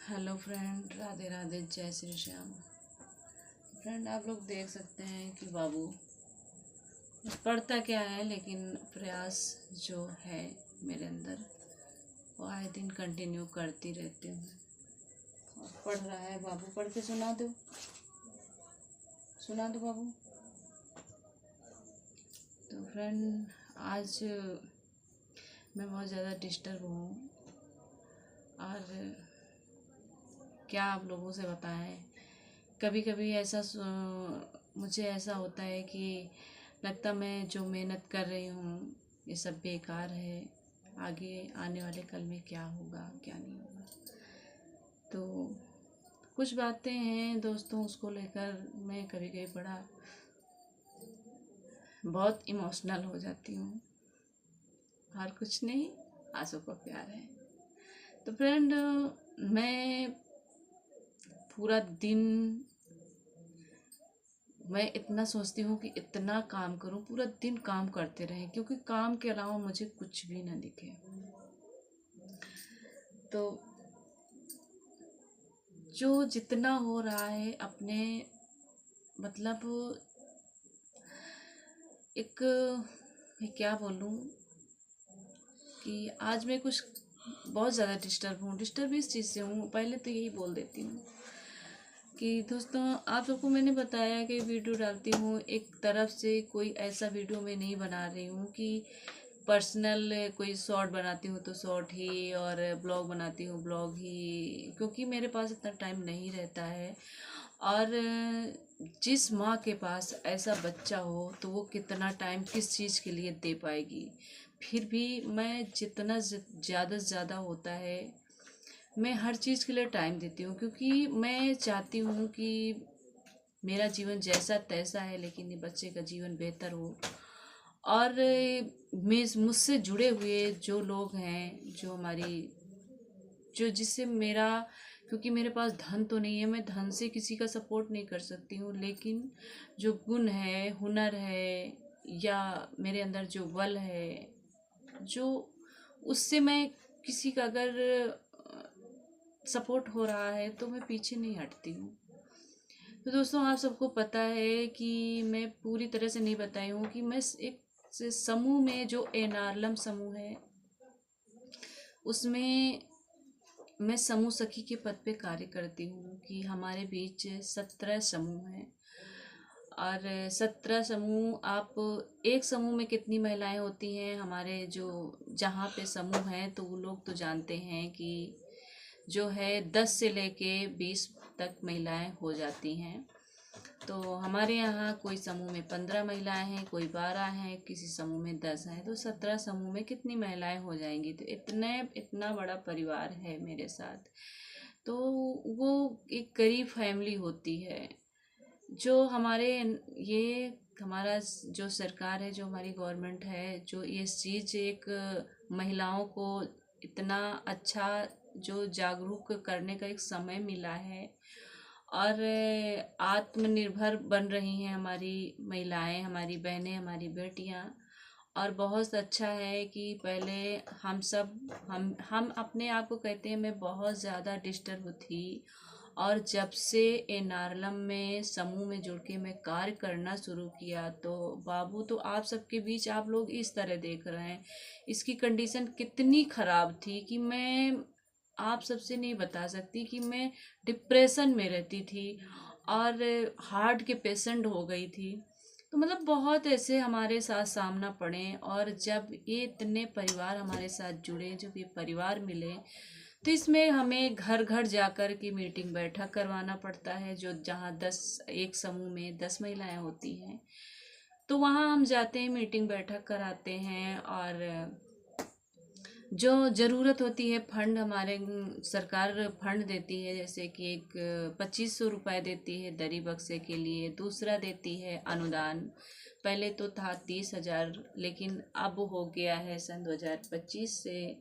Hello friend, Radhe Radhe, जय Shri Shyam. Friend, आप लोग देख सकते हैं कि बाबू पढ़ता क्या है, लेकिन प्रयास जो है मेरे अंदर वो आए दिन कंटिन्यू करती रहती हूँ। और पढ़ रहा है बाबू, पढ़ के सुना दो, सुना दो बाबू। तो फ्रेंड, आज मैं बहुत ज़्यादा डिस्टर्ब हूँ और क्या आप लोगों से बताएं। कभी कभी मुझे ऐसा होता है कि लगता मैं जो मेहनत कर रही हूँ ये सब बेकार है, आगे आने वाले कल में क्या होगा क्या नहीं होगा। तो कुछ बातें हैं दोस्तों, उसको लेकर मैं कभी कभी बड़ा बहुत इमोशनल हो जाती हूँ। और कुछ नहीं, आंसू का प्यार है। तो फ्रेंड, मैं पूरा दिन मैं इतना सोचती हूँ कि इतना काम करूँ, पूरा दिन काम करते रहें, क्योंकि काम के अलावा मुझे कुछ भी ना दिखे। तो जो जितना हो रहा है अपने, मतलब एक, मैं क्या बोलूँ कि आज मैं कुछ बहुत ज़्यादा डिस्टर्ब इस चीज़ से हूँ। पहले तो यही बोल देती हूँ कि दोस्तों, आप लोग को मैंने बताया कि वीडियो डालती हूँ, एक तरफ से कोई ऐसा वीडियो मैं नहीं बना रही हूँ कि पर्सनल कोई शॉर्ट बनाती हूँ तो शॉर्ट ही, और ब्लॉग बनाती हूँ ब्लॉग ही, क्योंकि मेरे पास इतना टाइम नहीं रहता है। और जिस माँ के पास ऐसा बच्चा हो तो वो कितना टाइम किस चीज़ के लिए दे पाएगी। फिर भी मैं जितना ज़्यादा से ज़्यादा होता है मैं हर चीज़ के लिए टाइम देती हूँ, क्योंकि मैं चाहती हूँ कि मेरा जीवन जैसा तैसा है, लेकिन ये बच्चे का जीवन बेहतर हो। और मैं मुझसे जुड़े हुए जो लोग हैं, जो हमारी, जो जिससे मेरा, क्योंकि मेरे पास धन तो नहीं है, मैं धन से किसी का सपोर्ट नहीं कर सकती हूँ, लेकिन जो गुण है, हुनर है, या मेरे अंदर जो बल है, जो उससे मैं किसी का अगर सपोर्ट हो रहा है तो मैं पीछे नहीं हटती हूँ। तो दोस्तों, आप सबको पता है कि मैं पूरी तरह से नहीं बताई हूँ कि मैं एक समूह में, जो एनार्लम समूह है, उसमें मैं समूह सखी के पद पे कार्य करती हूँ। कि हमारे बीच 17 समूह हैं, और 17 समूह, आप एक समूह में कितनी महिलाएं होती हैं, हमारे जो जहाँ पे समूह हैं तो वो लोग तो जानते हैं कि जो है 10 से लेके 20 तक महिलाएं हो जाती हैं। तो हमारे यहाँ कोई समूह में 15 महिलाएं हैं, कोई 12 हैं, किसी समूह में 10 हैं, तो 17 समूह में कितनी महिलाएं हो जाएंगी। तो इतना बड़ा परिवार है मेरे साथ। तो वो एक गरीब फैमिली होती है। जो हमारे ये हमारा जो सरकार है, जो हमारी गवर्नमेंट है, जो ये चीज़ एक महिलाओं को इतना अच्छा जो जागरूक करने का एक समय मिला है, और आत्मनिर्भर बन रही हैं हमारी महिलाएं, हमारी बहनें, हमारी बेटियां। और बहुत अच्छा है कि पहले हम अपने आप को कहते हैं, मैं बहुत ज़्यादा डिस्टर्ब थी, और जब से एनार्लम में समूह में जुड़ के मैं कार्य करना शुरू किया, तो बाबू, तो आप सबके बीच आप लोग इस तरह देख रहे हैं। इसकी कंडीशन कितनी ख़राब थी कि मैं आप सबसे नहीं बता सकती कि मैं डिप्रेशन में रहती थी, और हार्ट के पेशेंट हो गई थी। तो मतलब बहुत ऐसे हमारे साथ सामना पड़े, और जब ये इतने परिवार हमारे साथ जुड़े, जब ये परिवार मिले, तो इसमें हमें घर घर जाकर के मीटिंग बैठक करवाना पड़ता है। जो जहाँ 10, एक समूह में 10 महिलाएं होती हैं, तो वहाँ हम जाते हैं, मीटिंग बैठक कराते हैं। और जो ज़रूरत होती है फंड, हमारे सरकार फंड देती है, जैसे कि एक 2500 रुपये देती है दरी बक्से के लिए, दूसरा देती है अनुदान। पहले तो था 30,000, लेकिन अब हो गया है सन 2025 से,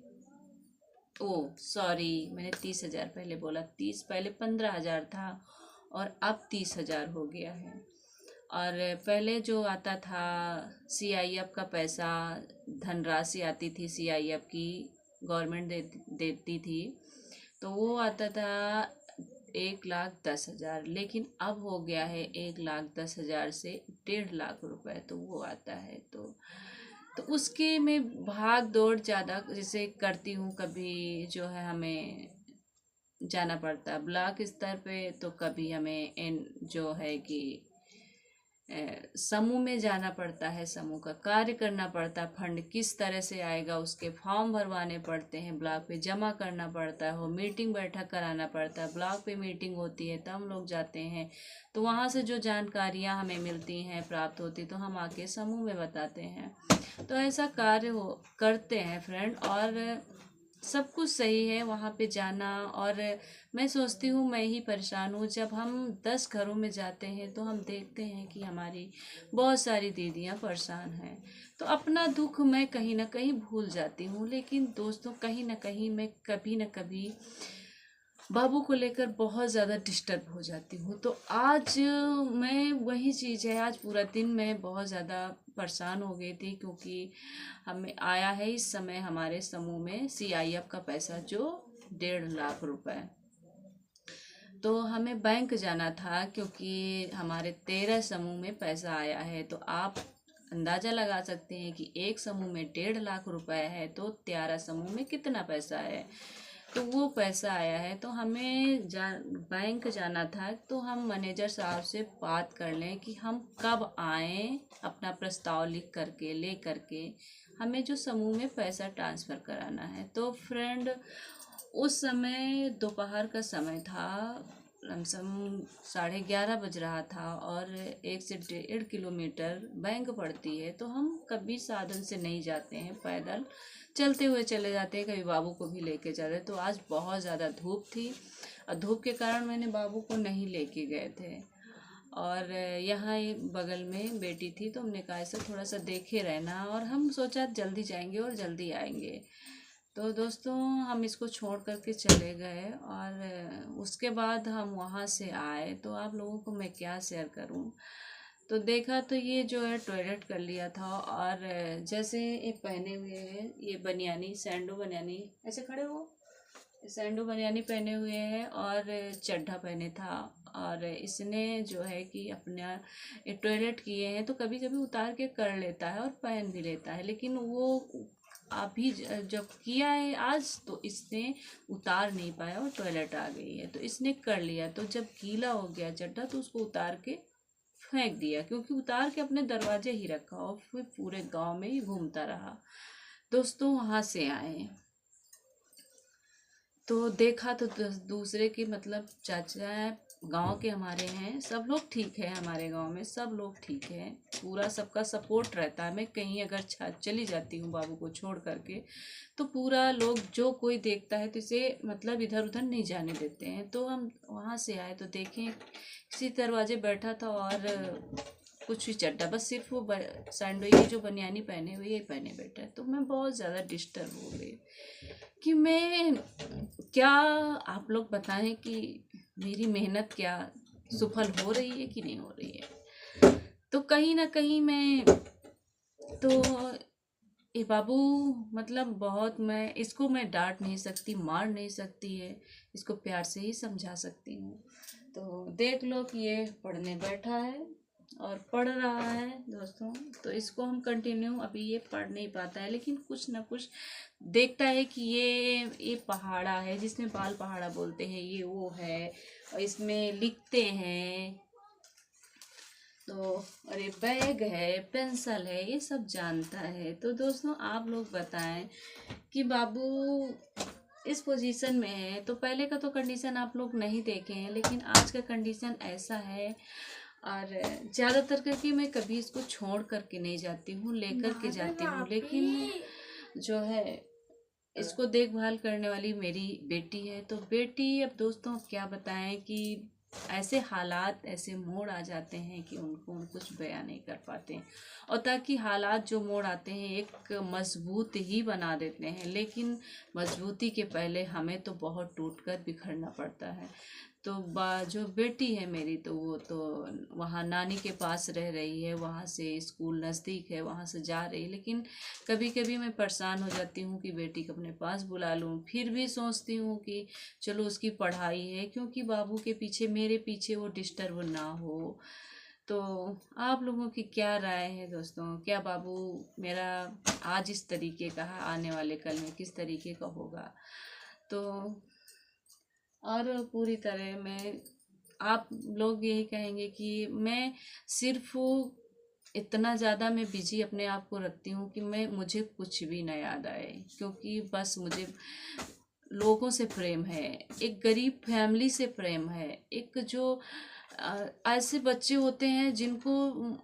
ओ सॉरी, मैंने 30,000 पहले बोला, 30 पहले 15,000 था, और अब 30,000 हो गया है। और पहले जो आता था सीआईएफ का पैसा, धनराशि आती थी सीआईएफ की, गवर्नमेंट देती थी। तो वो आता था 1,10,000, लेकिन अब हो गया है 1,10,000 से 1,50,000 रुपए, तो वो आता है। तो उसके मैं भाग दौड़ ज़्यादा जैसे करती हूँ, कभी जो है हमें जाना पड़ता है ब्लॉक स्तर पे, तो कभी हमें जो है कि समूह में जाना पड़ता है, समूह का कार्य करना पड़ता है, फंड किस तरह से आएगा उसके फॉर्म भरवाने पड़ते हैं, ब्लॉक पे जमा करना पड़ता है, वो मीटिंग बैठक कराना पड़ता है, ब्लॉक पे मीटिंग होती है तब हम लोग जाते हैं। तो वहाँ से जो जानकारियाँ हमें मिलती हैं, प्राप्त होती, तो हम आके समूह में बताते हैं। तो ऐसा कार्य हो करते हैं फ्रेंड, और सब कुछ सही है वहाँ पे जाना। और मैं सोचती हूँ मैं ही परेशान हूँ, जब हम 10 घरों में जाते हैं तो हम देखते हैं कि हमारी बहुत सारी दीदियाँ परेशान हैं। तो अपना दुख मैं कहीं ना कहीं भूल जाती हूँ, लेकिन दोस्तों कहीं ना कहीं मैं कभी ना कभी बाबू को लेकर बहुत ज़्यादा डिस्टर्ब हो जाती हूँ। तो आज मैं वही चीज़ है, आज पूरा दिन मैं बहुत ज़्यादा परेशान हो गई थी, क्योंकि हमें आया है इस समय हमारे समूह में CIF का पैसा, जो 1,50,000 रुपए। तो हमें बैंक जाना था, क्योंकि हमारे 13 समूह में पैसा आया है। तो आप अंदाज़ा लगा सकते हैं कि एक समूह में 1,50,000 रुपए है, तो 13 समूह में कितना पैसा है। तो वो पैसा आया है, तो हमें बैंक जाना था। तो हम मैनेजर साहब से बात कर लें कि हम कब आएँ, अपना प्रस्ताव लिख करके ले करके हमें जो समूह में पैसा ट्रांसफ़र कराना है। तो फ्रेंड उस समय दोपहर का समय था, लमसम 11:30 बज रहा था, और 1 से 1.5 किलोमीटर बैंक पड़ती है। तो हम कभी साधन से नहीं जाते हैं, पैदल चलते हुए चले जाते हैं, कभी बाबू को भी लेके जाते हैं। तो आज बहुत ज़्यादा धूप थी, और धूप के कारण मैंने बाबू को नहीं लेके गए थे। और यहाँ बगल में बेटी थी, तो हमने कहा ऐसा थोड़ा सा देखे रहना, और हम सोचा जल्दी जाएंगे और जल्दी आएंगे। तो दोस्तों हम इसको छोड़ करके चले गए, और उसके बाद हम वहाँ से आए, तो आप लोगों को मैं क्या शेयर करूँ। तो देखा तो ये जो है टॉयलेट कर लिया था, और जैसे ये पहने हुए हैं, ये बनियानी, सैंडो बनियानी, ऐसे खड़े हो, सैंडो बनियानी पहने हुए हैं, और चड्ढा पहने था। और इसने जो है कि अपना ये टॉयलेट किए हैं, तो कभी कभी उतार के कर लेता है और पहन भी लेता है, लेकिन वो अभी जब किया है आज, तो इसने उतार नहीं पाया और टॉयलेट आ गई है, तो इसने कर लिया। तो जब गीला हो गया चड्ढा, तो उसको उतार के फेंक दिया, क्योंकि उतार के अपने दरवाजे ही रखा, और फिर पूरे गांव में ही घूमता रहा। दोस्तों वहां से आए तो देखा, तो दूसरे की मतलब चाचा गांव के हमारे हैं, सब लोग ठीक है, हमारे गांव में सब लोग ठीक है, पूरा सबका सपोर्ट रहता है। मैं कहीं अगर चली जाती हूँ बाबू को छोड़ करके, तो पूरा लोग जो कोई देखता है तो इसे मतलब इधर उधर नहीं जाने देते हैं। तो हम वहाँ से आए तो देखें किसी दरवाजे बैठा था, और कुछ भी चड्डा, बस सिर्फ वो सैंडो ये जो बनियानी पहने हुए ये पहने बैठा है। तो मैं बहुत ज़्यादा डिस्टर्ब हो गई कि मैं क्या, आप लोग बताएं कि मेरी मेहनत क्या सफल हो रही है कि नहीं हो रही है। तो कहीं ना कहीं मैं, तो ये बाबू मतलब बहुत, मैं इसको मैं डांट नहीं सकती, मार नहीं सकती है, इसको प्यार से ही समझा सकती हूँ। तो देख लो कि ये पढ़ने बैठा है और पढ़ रहा है दोस्तों। तो इसको हम कंटिन्यू, अभी ये पढ़ नहीं पाता है, लेकिन कुछ ना कुछ देखता है कि ये पहाड़ा है, जिसमें बाल पहाड़ा बोलते हैं, ये वो है, और इसमें लिखते हैं। तो अरे बैग है, पेंसिल है, ये सब जानता है। तो दोस्तों आप लोग बताएं कि बाबू इस पोजीशन में है, तो पहले का तो कंडीशन आप लोग नहीं देखे हैं, लेकिन आज का कंडीशन ऐसा है। और ज़्यादातर करके मैं कभी इसको छोड़ करके नहीं जाती हूँ, लेकर के जाती हूँ, लेकिन जो है इसको देखभाल करने वाली मेरी बेटी है। तो बेटी, अब दोस्तों क्या बताएं कि ऐसे हालात, ऐसे मोड़ आ जाते हैं कि उनको हम कुछ बयां नहीं कर पाते हैं। और ताकि हालात जो मोड़ आते हैं एक मजबूत ही बना देते हैं, लेकिन मजबूती के पहले हमें तो बहुत टूट कर बिखरना पड़ता है। तो जो बेटी है मेरी, तो वो तो वहाँ नानी के पास रह रही है, वहाँ से स्कूल नज़दीक है, वहाँ से जा रही है। लेकिन कभी कभी मैं परेशान हो जाती हूँ कि बेटी को अपने पास बुला लूँ, फिर भी सोचती हूँ कि चलो उसकी पढ़ाई है, क्योंकि बाबू के पीछे, मेरे पीछे वो डिस्टर्ब ना हो। तो आप लोगों की क्या राय है दोस्तों? क्या बाबू मेरा आज इस तरीके का है, आने वाले कल में किस तरीके का होगा? तो और पूरी तरह मैं, आप लोग यही कहेंगे कि मैं सिर्फ इतना ज़्यादा मैं बिजी अपने आप को रखती हूँ कि मुझे कुछ भी ना याद आए, क्योंकि बस मुझे लोगों से प्रेम है, एक गरीब फैमिली से प्रेम है, एक जो ऐसे बच्चे होते हैं जिनको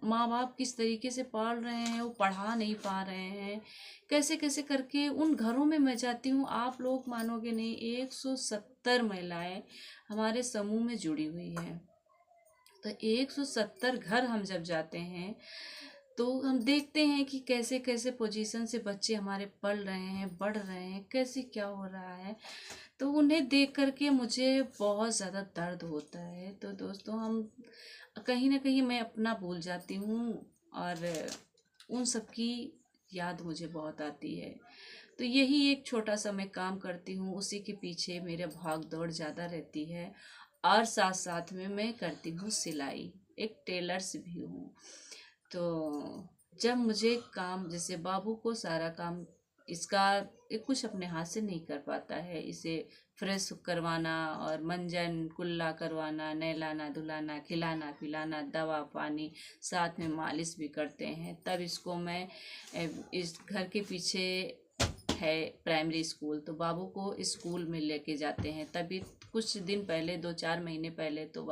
माँ बाप किस तरीके से पाल रहे हैं, वो पढ़ा नहीं पा रहे हैं, कैसे कैसे करके उन घरों में मैं जाती हूँ। आप लोग मानोगे नहीं, 170 महिलाएं हमारे समूह में जुड़ी हुई हैं। तो 170 घर हम जब जाते हैं तो हम देखते हैं कि कैसे कैसे पोजीशन से बच्चे हमारे पल रहे हैं, बढ़ रहे हैं, कैसे क्या हो रहा है। तो उन्हें देख करके मुझे बहुत ज़्यादा दर्द होता है। तो दोस्तों, हम कहीं ना कहीं मैं अपना भूल जाती हूँ, और उन सब की याद मुझे बहुत आती है। तो यही एक छोटा सा मैं काम करती हूँ, उसी के पीछे मेरे भाग दौड़ ज़्यादा रहती है। और साथ साथ में मैं करती हूँ सिलाई, एक टेलर्स भी हूँ। तो जब मुझे काम, जैसे बाबू को सारा काम इसका, ये कुछ अपने हाथ से नहीं कर पाता है, इसे फ्रेश करवाना और मंजन कुल्ला करवाना, नहलाना धुलाना, खिलाना पिलाना, दवा पानी, साथ में मालिश भी करते हैं। तब इसको मैं इस घर के पीछे है प्राइमरी स्कूल, तो बाबू को स्कूल में लेके जाते हैं। तभी कुछ दिन पहले, 2-4 महीने पहले, तो बाबू